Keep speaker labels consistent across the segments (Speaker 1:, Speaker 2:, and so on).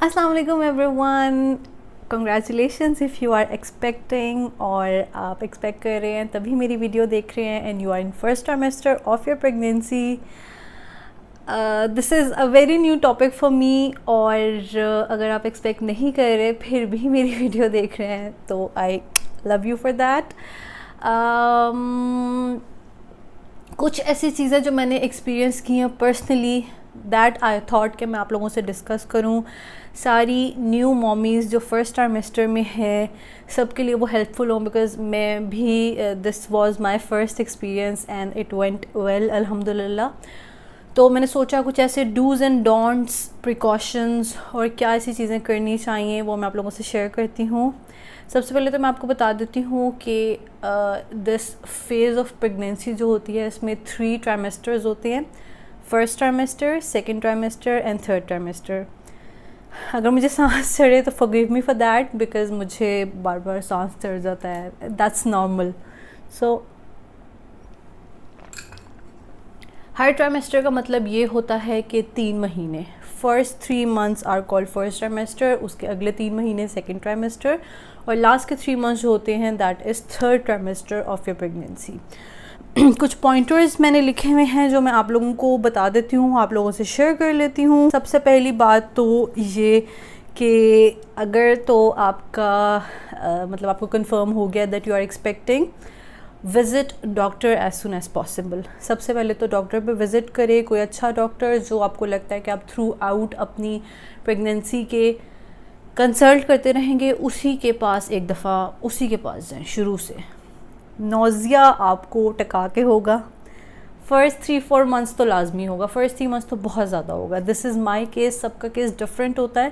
Speaker 1: अस्सलाम वालेकुम everyone. Congratulations if you are expecting और आप एक्सपेक्ट कर रहे हैं तभी मेरी वीडियो देख रहे हैं and you are in first trimester of your pregnancy. This is a very new topic for me और अगर आप एक्सपेक्ट नहीं कर रहे फिर भी मेरी वीडियो देख रहे हैं तो I love you for that. कुछ ऐसी चीज़ें जो मैंने एक्सपीरियंस की हैं पर्सनली दैट आई थॉट कि मैं आप लोगों से डिस्कस करूं। सारी न्यू मॉमीज़ जो फर्स्ट ट्राइमेस्टर में है सबके लिए वो हेल्पफुल हो, बिकॉज़ मैं भी this was my first experience and it went well अल्हम्दुलिल्लाह। तो मैंने सोचा कुछ ऐसे डूज़ एंड डोंट्स, प्रिकॉशंस और क्या ऐसी चीज़ें करनी चाहिए वो मैं आप लोगों से शेयर करती हूँ। सबसे पहले तो मैं आपको बता देती हूँ कि दिस फेज़ ऑफ प्रेगनेंसी जो होती है इसमें 3 ट्राइमेस्टर्स होते हैं, first trimester, second trimester and third trimester. अगर मुझे सांस चढ़े तो forgive me for that, because मुझे बार बार सांस चढ़ जाता है, दैट्स नॉर्मल। सो हर ट्राइमेस्टर का मतलब ये होता है कि 3 महीने, first 3 months are called first trimester, उसके अगले 3 महीने सेकेंड ट्राइमेस्टर और लास्ट के 3 मंथ्स जो होते हैं that is third trimester of your pregnancy. कुछ पॉइंटर्स मैंने लिखे हुए हैं जो मैं आप लोगों को बता देती हूँ, आप लोगों से शेयर कर लेती हूँ। सबसे पहली बात तो ये कि अगर तो आपका मतलब आपको कंफर्म हो गया that you are expecting, visit doctor as soon as possible. सबसे पहले तो डॉक्टर पे विज़िट करें, कोई अच्छा डॉक्टर जो आपको लगता है कि आप थ्रू आउट अपनी प्रेगनेंसी के कंसल्ट करते रहेंगे, उसी के पास एक दफ़ा उसी के पास जाएं शुरू से। नौज़िया आपको टका के होगा, फ़र्स्ट 3-4 मंथ्स तो लाजमी होगा, फ़र्स्ट 3 मंथ्स तो बहुत ज़्यादा होगा। दिस इज़ माई केस, सबका केस डिफरेंट होता है,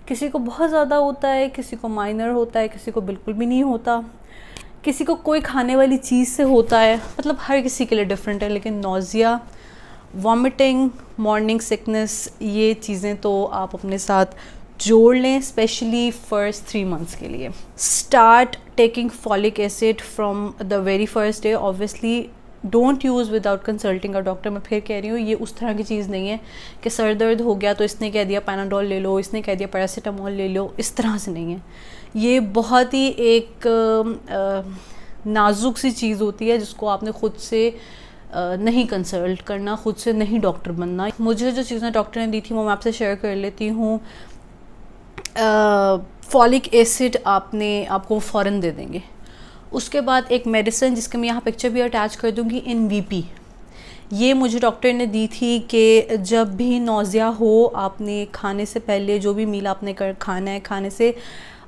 Speaker 1: किसी को बहुत ज़्यादा होता है, किसी को माइनर होता है, किसी को बिल्कुल भी नहीं होता, किसी को कोई खाने वाली चीज़ से होता है, मतलब हर किसी के लिए डिफरेंट है। लेकिन नौज़िया, वॉमिटिंग, मॉर्निंग सिकनेस, ये चीज़ें तो आप अपने साथ जोड़ लें, स्पेशली फर्स्ट 3 मंथ्स के लिए। Start taking folic acid from the very first day. Obviously don't use without consulting a doctor. मैं फिर कह रही हूँ, ये उस तरह की चीज़ नहीं है कि सर दर्द हो गया तो इसने कह दिया पैनाडोल ले लो, इसने कह दिया पैरासीटामोल ले लो, इस तरह से नहीं है। ये बहुत ही एक नाजुक सी चीज़ होती है जिसको आपने ख़ुद से नहीं कंसल्ट करना, ख़ुद से नहीं डॉक्टर बनना। मुझे जो चीज़ें डॉक्टर ने दी थी वो मैं आपसे शेयर कर लेती हूँ। फॉलिक एसिड आपको फ़ौरन दे देंगे। उसके बाद एक मेडिसिन जिसके मैं यहाँ पिक्चर भी अटैच कर दूँगी, इन वीपी, ये मुझे डॉक्टर ने दी थी कि जब भी नौज़िया हो, आपने खाने से पहले जो भी मील आपने खाना है, खाने से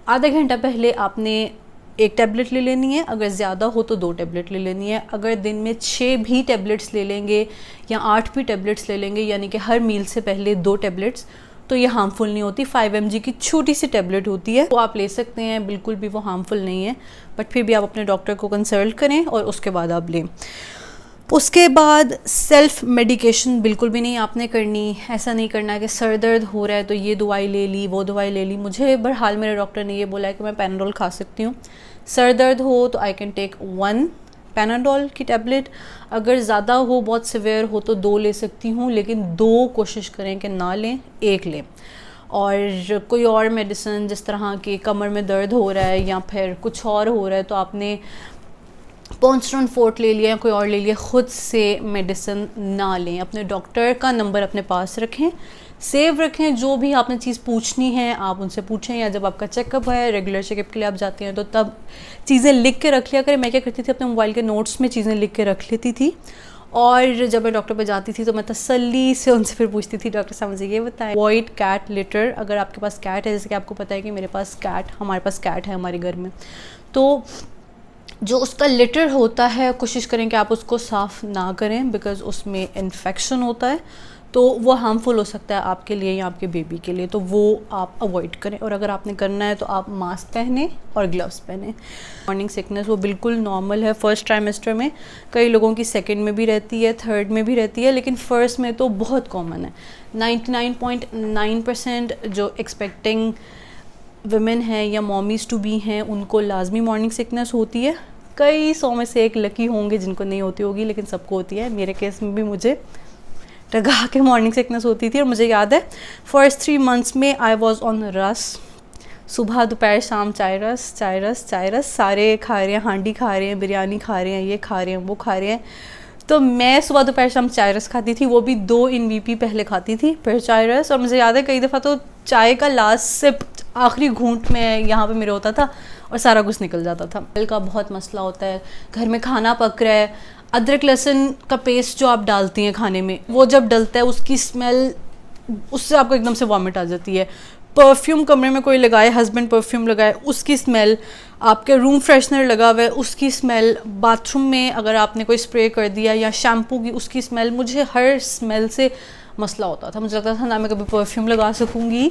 Speaker 1: आधा घंटा पहले आपने एक टैबलेट ले लेनी है, अगर ज़्यादा हो तो 2 टैबलेट ले लेनी है। अगर दिन में 6 भी टैबलेट्स ले लेंगे या 8 भी टैबलेट्स ले लेंगे, यानी कि हर मील से पहले 2 टैबलेट्स, तो ये हार्मफुल नहीं होती। 5 mg की छोटी सी टैबलेट होती है, वो आप ले सकते हैं, बिल्कुल भी वो हार्मफुल नहीं है, बट फिर भी आप अपने डॉक्टर को कंसल्ट करें और उसके बाद आप लें। उसके बाद सेल्फ़ मेडिकेशन बिल्कुल भी नहीं आपने करनी। ऐसा नहीं करना है कि सर दर्द हो रहा है तो ये दवाई ले ली, वो दवाई ले ली। मुझे बहरहाल मेरे डॉक्टर ने ये बोला है कि मैं पैनाडोल खा सकती हूँ। सर दर्द हो तो आई कैन टेक 1 पैनाडोल की टैबलेट, अगर ज़्यादा हो, बहुत सिवियर हो तो 2 ले सकती हूँ, लेकिन 2 कोशिश करें कि ना लें, 1 लें। और कोई और मेडिसिन जिस तरह कि कमर में दर्द हो रहा है या फिर कुछ और हो रहा है तो आपने पॉन्स्टोन फोर्ट ले लिया, कोई और ले लिया, ख़ुद से मेडिसिन ना लें। अपने डॉक्टर का नंबर अपने पास रखें, सेव रखें। जो भी आपने चीज़ पूछनी है आप उनसे पूछें, या जब आपका चेकअप है, रेगुलर चेकअप के लिए आप जाते हैं तो तब चीज़ें लिख के रख लिया करें। मैं क्या करती थी, अपने मोबाइल के नोट्स में चीज़ें लिख के रख लेती थी और जब मैं डॉक्टर पे जाती थी तो मैं तसल्ली से उनसे फिर पूछती थी, डॉक्टर साहब मुझे ये बताएं, अवॉइड कैट लिटर। अगर आपके पास कैट है, जैसे कि आपको पता है कि हमारे पास कैट है हमारे घर में, तो जो उसका लिटर होता है कोशिश करें कि आप उसको साफ़ ना करें, बिकॉज़ उसमें इन्फेक्शन होता है तो वो हार्मफुल हो सकता है आपके लिए या आपके बेबी के लिए, तो वो आप अवॉइड करें। और अगर आपने करना है तो आप मास्क पहने और ग्लव्स पहने। मॉर्निंग सिकनेस वो बिल्कुल नॉर्मल है फर्स्ट ट्राइमेस्टर में, कई लोगों की सेकंड में भी रहती है, थर्ड में भी रहती है, लेकिन फ़र्स्ट में तो बहुत कॉमन है। 99.9% जो एक्सपेक्टिंग वुमेन हैं या मॉमीज़ टू बी हैं उनको लाजमी मॉर्निंग सिकनेस होती है। कई 100 में से 1 लकी होंगे जिनको नहीं होती होगी, लेकिन सबको होती है। मेरे केस में भी मुझे रगा के मॉर्निंग सिकनेस होती थी। और मुझे याद है फर्स्ट 3 मंथ्स में आई वॉज ऑन रस, सुबह दोपहर शाम चाय रस चाय रस चाय रस, सारे खा रहे हैं, हांडी खा रहे हैं, बिरयानी खा रहे हैं, ये खा रहे हैं, वो खा रहे हैं। तो मैं सुबह दोपहर शाम चाय रस खाती थी, वो भी 2 INVP पहले खाती थी, फिर चाय रस। और मुझे याद है कई दफ़ा तो चाय का लास्ट सिप, आखिरी घूंट में यहाँ पे मेरे होता था और सारा कुछ निकल जाता था। स्मेल का बहुत मसला होता है, घर में खाना पक रहा है, अदरक लहसुन का पेस्ट जो आप डालती हैं खाने में, वो जब डलता है उसकी स्मेल, उससे आपको एकदम से वॉमिट आ जाती है। परफ्यूम कमरे में कोई लगाए, हस्बैंड परफ्यूम लगाए, उसकी स्मेल, आपके रूम फ्रेशनर लगा हुआ है उसकी स्मेल, बाथरूम में अगर आपने कोई स्प्रे कर दिया या शैम्पू की उसकी स्मेल, मुझे हर स्मेल से मसला होता था। मुझे लगता था ना मैं कभी परफ्यूम लगा सकूँगी।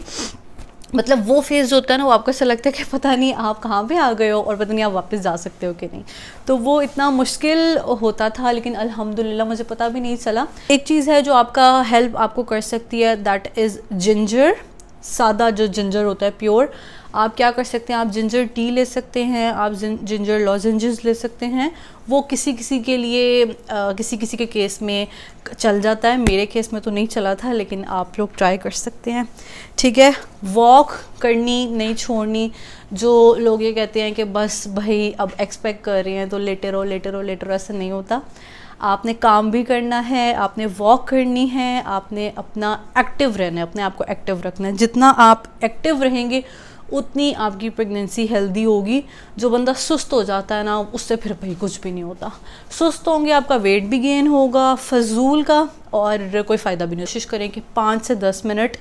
Speaker 1: मतलब वो फेज़ जो होता है ना, वो आपको ऐसा लगता है कि पता नहीं आप कहाँ पे आ गए हो और पता नहीं आप वापस जा सकते हो कि नहीं। तो वो इतना मुश्किल होता था, लेकिन अल्हम्दुलिल्लाह मुझे पता भी नहीं चला। एक चीज़ है जो आपका हेल्प आपको कर सकती है, दैट इज़ जिंजर। सादा जो जिंजर होता है प्योर, आप क्या कर सकते हैं, आप जिंजर टी ले सकते हैं, आप जिंजर लॉजेंजेस ले सकते हैं। वो किसी किसी के लिए किसी किसी के केस में चल जाता है, मेरे केस में तो नहीं चला था, लेकिन आप लोग ट्राई कर सकते हैं। ठीक है, वॉक करनी नहीं छोड़नी। जो लोग ये कहते हैं कि बस भाई अब एक्सपेक्ट कर रहे हैं तो लेटे रहो लेटे रहो लेटे रहो, ऐसा नहीं होता। आपने काम भी करना है, आपने वॉक करनी है, आपने अपना एक्टिव रहना है, अपने आप को एक्टिव रखना है। जितना आप एक्टिव रहेंगे उतनी आपकी प्रेगनेंसी हेल्दी होगी। जो बंदा सुस्त हो जाता है ना, उससे फिर भाई कुछ भी नहीं होता। सुस्त होंगे, आपका वेट भी गेन होगा फजूल का, और कोई फ़ायदा भी नहीं। कोशिश करें कि 5 से 10 मिनट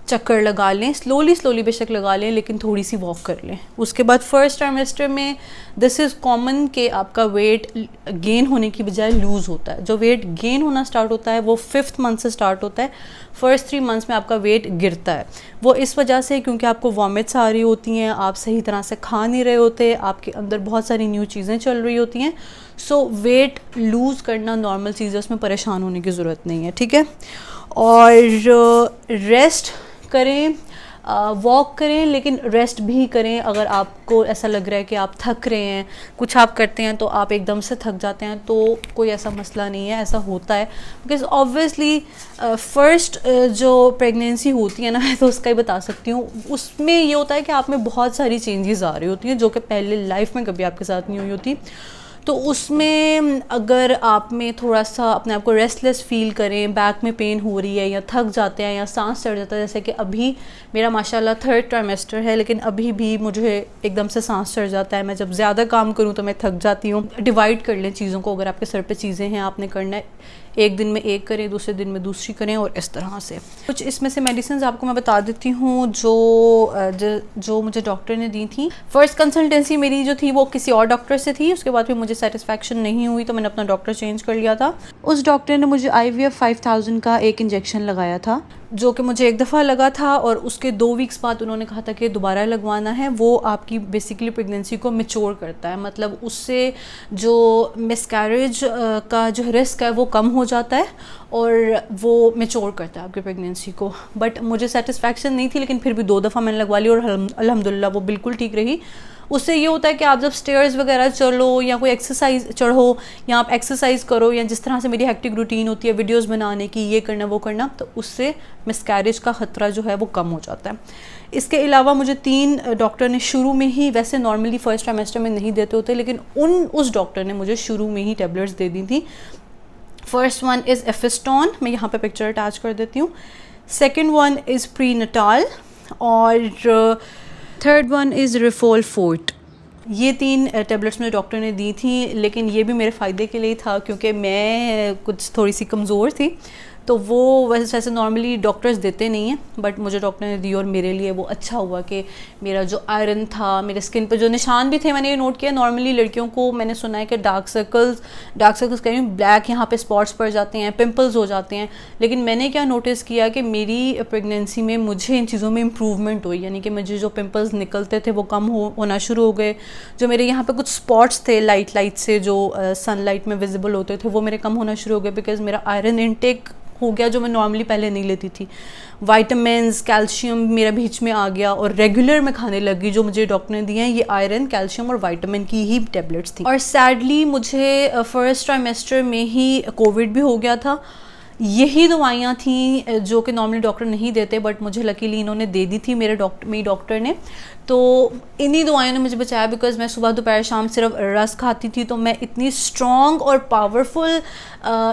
Speaker 1: चक्कर लगा लें, स्लोली बेशक लगा लें, लेकिन थोड़ी सी वॉक कर लें। उसके बाद फर्स्ट ट्राइमेस्टर में दिस इज़ कॉमन कि आपका वेट गेन होने की बजाय लूज़ होता है। जो वेट गेन होना स्टार्ट होता है वो 5th मंथ से स्टार्ट होता है। फर्स्ट 3 मंथ्स में आपका वेट गिरता है। वो इस वजह से क्योंकि आपको वॉमिट्स आ रही होती हैं, आप सही तरह से खा नहीं रहे होते, आपके अंदर बहुत सारी न्यू चीज़ें चल रही होती हैं। सो वेट लूज़ करना नॉर्मल चीज़ है, उसमें परेशान होने की ज़रूरत नहीं है। ठीक है, और रेस्ट करें, वॉक करें, लेकिन रेस्ट भी करें। अगर आपको ऐसा लग रहा है कि आप थक रहे हैं, कुछ आप करते हैं तो आप एकदम से थक जाते हैं, तो कोई ऐसा मसला नहीं है, ऐसा होता है। बिकॉज ऑब्वियसली फर्स्ट जो प्रेगनेंसी होती है ना, मैं तो उसका ही बता सकती हूँ, उसमें ये होता है कि आप में बहुत सारी चेंजेस आ रही होती हैं जो कि पहले लाइफ में कभी आपके साथ नहीं हुई होती। तो उसमें अगर आप में थोड़ा सा अपने आप को रेस्टलेस फील करें, बैक में पेन हो रही है या थक जाते हैं या सांस चढ़ जाता है, जैसे कि अभी मेरा माशाल्लाह 3rd ट्राइमेस्टर है, लेकिन अभी भी मुझे एकदम से सांस चढ़ जाता है। मैं जब ज़्यादा काम करूं तो मैं थक जाती हूँ। डिवाइड कर लें चीज़ों को, अगर आपके सर पे चीज़ें हैं आपने करना है, एक दिन में एक करें, दूसरे दिन में दूसरी करें, और इस तरह से। कुछ इसमें से मेडिसिन आपको मैं बता देती हूँ जो मुझे डॉक्टर ने दी थी। फर्स्ट कंसल्टेंसी मेरी जो थी वो किसी और डॉक्टर से थी, उसके बाद भी मुझे सेटिस्फैक्शन नहीं हुई तो मैंने अपना डॉक्टर चेंज कर लिया था। उस डॉक्टर ने मुझे IVF 5000 का एक इंजेक्शन लगाया था, जो कि मुझे एक दफ़ा लगा था, और उसके 2 वीक्स बाद उन्होंने कहा था कि दोबारा लगवाना है। वो आपकी बेसिकली प्रेगनेंसी को मैच्योर करता है, मतलब उससे जो मिसकैरेज का जो रिस्क है वो कम हो जाता है और वो मैच्योर करता है आपकी प्रेगनेंसी को। बट मुझे सेटिस्फैक्शन नहीं थी, लेकिन फिर भी 2 दफ़ा मैंने लगवा ली और अल्हम्दुलिल्लाह वो बिल्कुल ठीक रही। उससे ये होता है कि आप जब स्टेयर्स वगैरह चलो या कोई एक्सरसाइज चढ़ो या आप एक्सरसाइज करो, या जिस तरह से मेरी हेक्टिक रूटीन होती है वीडियोस बनाने की, ये करना वो करना, तो उससे मिसकैरेज का ख़तरा जो है वो कम हो जाता है। इसके अलावा मुझे 3 डॉक्टर ने शुरू में ही, वैसे नॉर्मली फर्स्ट ट्राइमेस्टर में नहीं देते होते, लेकिन उस डॉक्टर ने मुझे शुरू में ही टेबलेट्स दे दी थी। फर्स्ट वन इज़ एफिस्टॉन, मैं यहाँ पे पिक्चर अटैच कर देती हूँ। सेकेंड वन इज़ प्रीनटाल, और थर्ड वन इज़ रिफोल फोर्ट। ये 3 टेबलेट्स मुझे डॉक्टर ने दी थी, लेकिन ये भी मेरे फ़ायदे के लिए था क्योंकि मैं कुछ थोड़ी सी कमज़ोर थी। तो वो वैसे नॉर्मली डॉक्टर्स देते नहीं हैं, बट मुझे डॉक्टर ने दी और मेरे लिए वो अच्छा हुआ कि मेरा जो आयरन था, मेरे स्किन पे जो निशान भी थे, मैंने ये नोट किया। नॉर्मली लड़कियों को मैंने सुना है कि डार्क सर्कल्स कह रही हूँ, ब्लैक यहाँ पे स्पॉट्स पड़ जाते हैं, पिंपल्स हो जाते हैं, लेकिन मैंने क्या नोटिस किया कि मेरी प्रेगनेंसी में मुझे इन चीज़ों में इम्प्रूवमेंट हुई। यानी कि मुझे जो पिंपल्स निकलते थे वो कम होना शुरू हो गए। जो मेरे यहाँ पे कुछ स्पॉट्स थे लाइट से जो सनलाइट में विजिबल होते थे, वो मेरे कम होना शुरू हो गए, बिकॉज मेरा आयरन इनटेक हो गया जो मैं नॉर्मली पहले नहीं लेती थी। विटामिन्स, कैल्शियम मेरा बीच में आ गया और रेगुलर मैं खाने लगी। जो मुझे डॉक्टर ने दिए हैं ये आयरन, कैल्शियम और विटामिन की ही टेबलेट्स थी। और सैडली मुझे फर्स्ट ट्राइमेस्टर में ही कोविड भी हो गया था, यही दवाइयाँ थी जो कि नॉर्मली डॉक्टर नहीं देते, बट मुझे लकीली इन्होंने दे दी थी, मेरी डॉक्टर ने। तो इन्हीं दवाइयों ने मुझे बचाया, बिकॉज़ मैं सुबह दोपहर शाम सिर्फ रस खाती थी, तो मैं इतनी स्ट्रॉन्ग और पावरफुल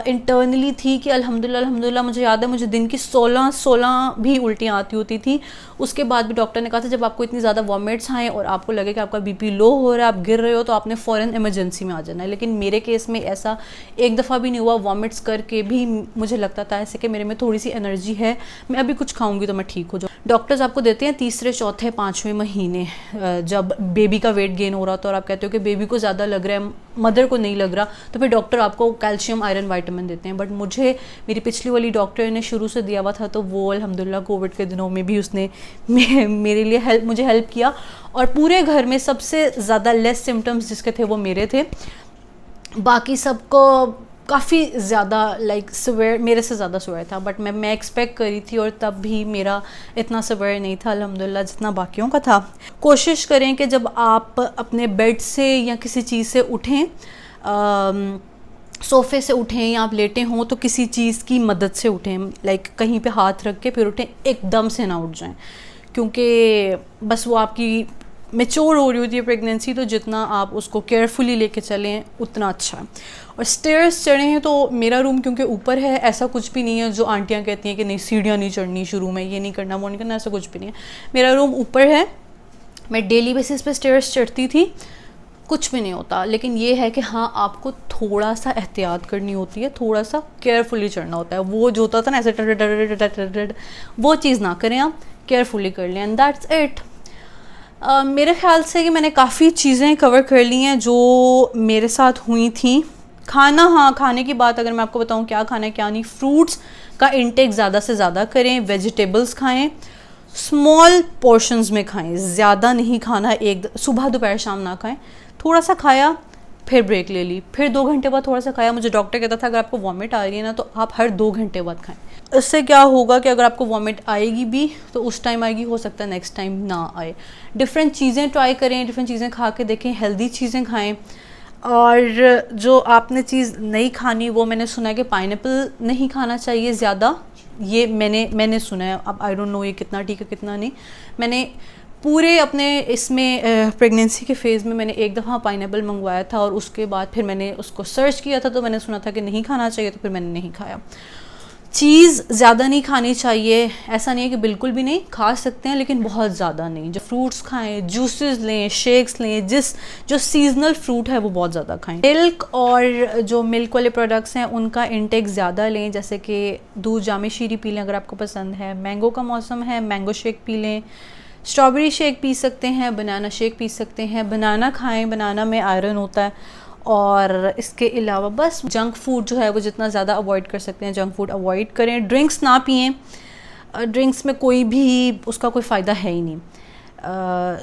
Speaker 1: इंटरनली थी कि अल्हम्दुलिल्लाह मुझे याद है मुझे दिन की 16 भी उल्टियाँ आती होती थी। उसके बाद भी डॉक्टर ने कहा था जब आपको इतनी ज़्यादा वॉमिट्स आएँ और आपको लगे कि आपका बीपी लो हो रहा है, आप गिर रहे हो, तो आपने फ़ौरन इमरजेंसी में आ जाना है। लेकिन मेरे केस में ऐसा एक दफ़ा भी नहीं हुआ। वॉमिट्स करके भी मुझे लगता था ऐसे कि मेरे में थोड़ी सी एनर्जी है, मैं अभी कुछ खाऊंगी तो मैं ठीक हो जाऊँ। डॉक्टर्स आपको देते हैं तीसरे चौथे पाँचवें महीने, जब बेबी का वेट गेन हो रहा था और आप कहते हो कि बेबी को ज़्यादा लग रहा है, मदर को नहीं लग रहा, तो फिर डॉक्टर आपको कैल्शियम आयरन विटामिन देते हैं। बट मुझे मेरी पिछली वाली डॉक्टर ने शुरू से दिया हुआ था, तो वो अल्हम्दुलिल्लाह कोविड के दिनों में भी उसने मेरे लिए मुझे हेल्प किया। और पूरे घर में सबसे ज़्यादा लेस सिम्टम्स जिसके थे वो मेरे थे, बाकी सबको काफ़ी ज़्यादा लाइक सिवियर, मेरे से ज़्यादा सिवियर था। बट मैं एक्सपेक्ट करी थी, और तब भी मेरा इतना सिवियर नहीं था अल्हम्दुलिल्लाह जितना बाकियों का था। कोशिश करें कि जब आप अपने बेड से या किसी चीज़ से उठें, सोफ़े से उठें या आप लेटे हों, तो किसी चीज़ की मदद से उठें, लाइक कहीं पे हाथ रख के फिर उठें, एकदम से ना उठ जाएं, क्योंकि बस वो आपकी मैच्योर हो रही होती है प्रेगनेंसी, तो जितना आप उसको केयरफुली लेके चलें उतना अच्छा है। और स्टेयर्स चढ़े हैं तो मेरा रूम क्योंकि ऊपर है, ऐसा कुछ भी नहीं है जो आंटियाँ कहती हैं कि नहीं सीढ़ियाँ नहीं चढ़नी शुरू में, ये नहीं करना वो नहीं करना, ऐसा कुछ भी नहीं है। मेरा रूम ऊपर है, मैं डेली बेसिस पे स्टेयर्स चढ़ती थी, कुछ भी नहीं होता। लेकिन ये है कि हाँ, आपको थोड़ा सा एहतियात करनी होती है, थोड़ा सा केयरफुली चढ़ना होता है। वो जो होता था ना ऐसे वो चीज़ ना करें, आप केयरफुली कर लें, एंड दैट्स इट। मेरे ख्याल से कि मैंने काफ़ी चीज़ें कवर कर ली हैं जो मेरे साथ हुई थी। खाना, हाँ, खाने की बात अगर मैं आपको बताऊँ क्या खाना है क्या नहीं, फ्रूट्स का इंटेक ज़्यादा से ज़्यादा करें, वेजिटेबल्स खाएं, स्मॉल पोर्शंस में खाएं, ज़्यादा नहीं खाना, एक सुबह दोपहर शाम ना खाएं। थोड़ा सा खाया, फिर ब्रेक ले ली, फिर 2 घंटे बाद थोड़ा सा खाया। मुझे डॉक्टर कहता था अगर आपको वॉमिट आ रही है ना, तो आप हर 2 घंटे बाद खाएं। इससे क्या होगा कि अगर आपको वॉमिट आएगी भी तो उस टाइम आएगी, हो सकता है नेक्स्ट टाइम ना आए। डिफरेंट चीज़ें ट्राई करें, डिफरेंट चीज़ें खा के देखें, हेल्दी चीज़ें खाएं। और जो आपने चीज़ नहीं खानी, वो मैंने सुना है कि पाइनएप्पल नहीं खाना चाहिए ज़्यादा, ये मैंने सुना है। अब आई डोंट नो ये कितना ठीक है कितना नहीं। मैंने पूरे अपने इसमें प्रेगनेंसी के फेज़ में मैंने एक दफ़ा पाइनएप्पल मंगवाया था, और उसके बाद फिर मैंने उसको सर्च किया था, तो मैंने सुना था कि नहीं खाना चाहिए, तो फिर मैंने नहीं खाया। चीज़ ज़्यादा नहीं खानी चाहिए, ऐसा नहीं है कि बिल्कुल भी नहीं, खा सकते हैं लेकिन बहुत ज़्यादा नहीं। जो फ्रूट्स खाएं, जूसेस लें, शेक्स लें, जो सीजनल फ्रूट है वो बहुत ज़्यादा खाएं। मिल्क और जो मिल्क वाले प्रोडक्ट्स हैं उनका इंटेक ज़्यादा लें, जैसे कि दूध जामे शीरी पी लें अगर आपको पसंद है, मैंगो का मौसम है मैंगो शेक पी लें, स्ट्रॉबेरी शेक पी सकते हैं, बनाना शेक पी सकते हैं, बनाना खाएँ, बनाना में आयरन होता है। और इसके अलावा बस जंक फूड जो है वो जितना ज़्यादा अवॉइड कर सकते हैं जंक फूड अवॉइड करें। ड्रिंक्स ना पिएं, ड्रिंक्स में कोई भी उसका कोई फ़ायदा है ही नहीं।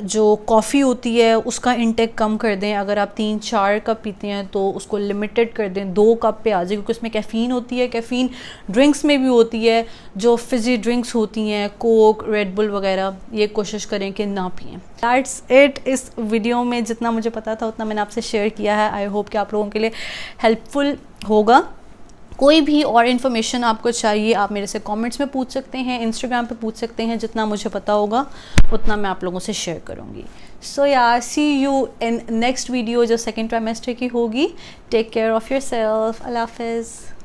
Speaker 1: जो कॉफ़ी होती है उसका इंटेक कम कर दें, अगर आप 3-4 कप पीते हैं तो उसको लिमिटेड कर दें, 2 कप पे आ जाए, क्योंकि उसमें कैफ़ीन होती है। कैफ़ीन ड्रिंक्स में भी होती है, जो फिज़ी ड्रिंक्स होती हैं कोक, रेड बुल वगैरह, ये कोशिश करें कि ना पिएं। That's it. इस वीडियो में जितना मुझे पता था उतना मैंने आपसे शेयर किया है। आई होप कि आप लोगों के लिए हेल्पफुल होगा। कोई भी और इन्फॉर्मेशन आपको चाहिए आप मेरे से कमेंट्स में पूछ सकते हैं, इंस्टाग्राम पे पूछ सकते हैं, जितना मुझे पता होगा उतना मैं आप लोगों से शेयर करूँगी। सो या see you in next video जो सेकेंड ट्राइमेस्टर की होगी। Take care of yourself. अल्लाह हाफ़िज़।